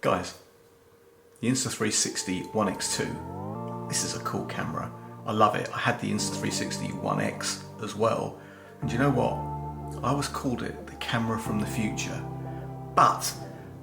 Guys, the Insta360 OneX2, this is a cool camera. I love it. I had the Insta360 OneX as well. And you know what? I always called it the camera from the future. But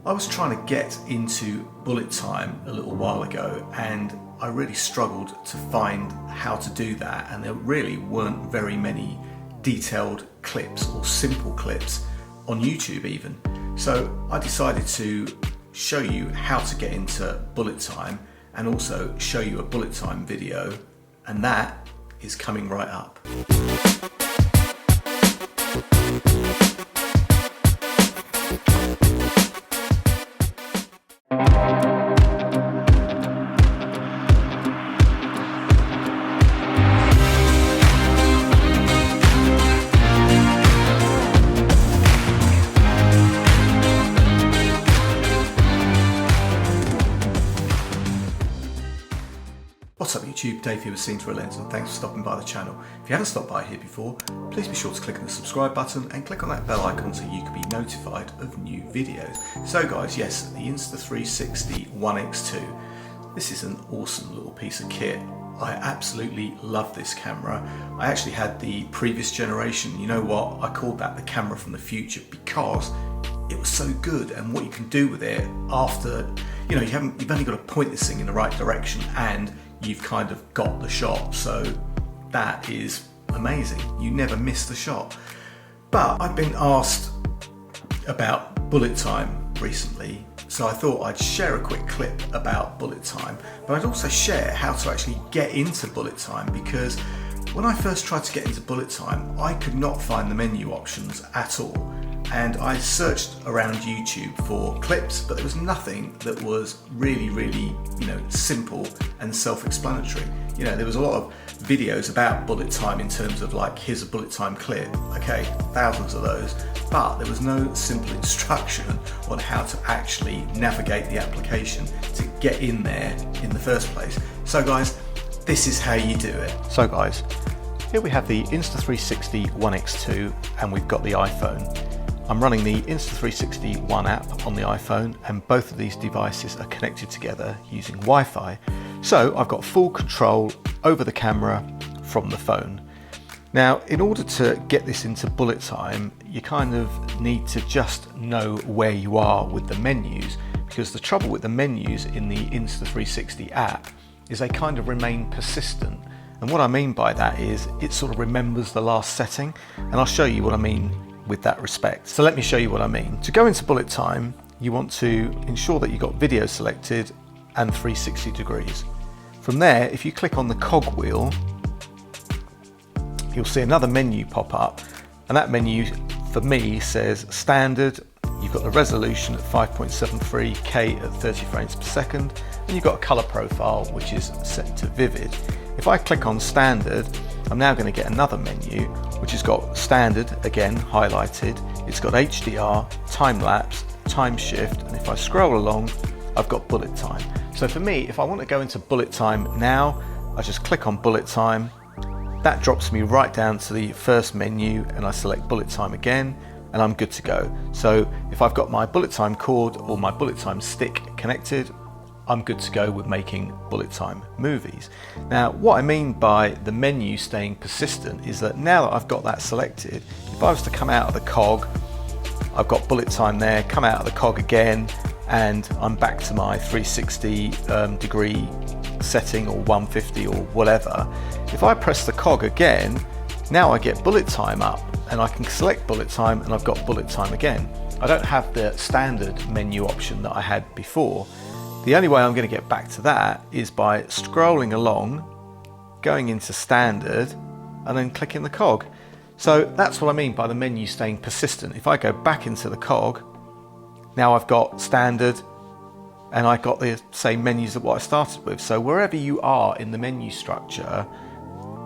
I was trying to get into bullet time a little while ago and I really struggled to find how to do that, and there really weren't very many detailed clips or simple clips on YouTube even. So I decided to show you how to get into bullet time and also show you a bullet time video, and that is coming right up. What's up YouTube, Dave here with Seen Through a Lens, and thanks for stopping by the channel. If you haven't stopped by here before, please be sure to click on the subscribe button and click on that bell icon so you can be notified of new videos. So guys, yes, the Insta360 OneX2. This is an awesome little piece of kit. I absolutely love this camera. I actually had the previous generation. You know what? I called that the camera from the future because it was so good, and what you can do with it after, you know, you've only got to point this thing in the right direction and you've kind of got the shot. So that is amazing. You never miss the shot. But I've been asked about bullet time recently, so I thought I'd share a quick clip about bullet time, but I'd also share how to actually get into bullet time, because when I first tried to get into bullet time, I could not find the menu options at all. And I searched around YouTube for clips, but there was nothing that was really, you know, simple and self-explanatory. You know, there was a lot of videos about bullet time in terms of like, here's a bullet time clip. Okay, thousands of those, but there was no simple instruction on how to actually navigate the application to get in there in the first place. So guys, this is how you do it. So guys, here we have the Insta360 OneX2 and we've got the iPhone. I'm running the Insta360 One app on the iPhone, and both of these devices are connected together using Wi-Fi. So I've got full control over the camera from the phone. Now, in order to get this into bullet time, you kind of need to just know where you are with the menus, because the trouble with the menus in the Insta360 app is they kind of remain persistent. And what I mean by that is it sort of remembers the last setting, and I'll show you what I mean with that respect. So let me show you what I mean. To go into bullet time, you want to ensure that you've got video selected and 360 degrees. From there, if you click on the cog wheel, you'll see another menu pop up, and that menu for me says standard. You've got the resolution at 5.73K at 30 frames per second, and you've got a color profile which is set to vivid. If I click on standard, I'm now going to get another menu which has got standard again highlighted. It's got HDR, time lapse, time shift, and if I scroll along, I've got bullet time. So for me, if I want to go into bullet time now, I just click on bullet time. That drops me right down to the first menu, and I select bullet time again, and I'm good to go. So if I've got my bullet time cord or my bullet time stick connected, I'm good to go with making bullet time movies. Now, what I mean by the menu staying persistent is that now that I've got that selected, if I was to come out of the cog, I've got bullet time there, come out of the cog again, and I'm back to my 360 degree setting or 150 or whatever. If I press the cog again, now I get bullet time up, and I can select bullet time, and I've got bullet time again. I don't have the standard menu option that I had before. The only way I'm going to get back to that is by scrolling along, going into standard, and then clicking the cog. So that's what I mean by the menu staying persistent. If I go back into the cog, now I've got standard, and I've got the same menus that what I started with. So wherever you are in the menu structure,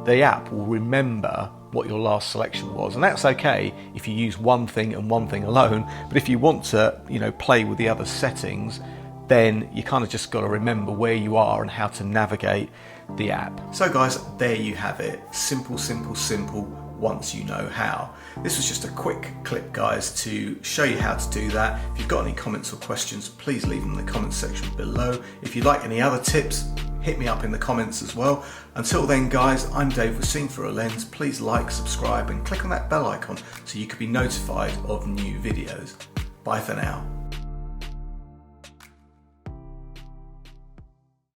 the app will remember what your last selection was, and that's okay if you use one thing and one thing alone. But if you want to, you know, play with the other settings, then you kind of just got to remember where you are and how to navigate the app. So guys, there you have it. Simple once you know how. This was just a quick clip, guys, to show you how to do that. If you've got any comments or questions, please leave them in the comments section below. If you'd like any other tips, hit me up in the comments as well. Until then, guys, I'm Dave with Seen Through a Lens. Please like, subscribe and click on that bell icon so you can be notified of new videos. Bye for now.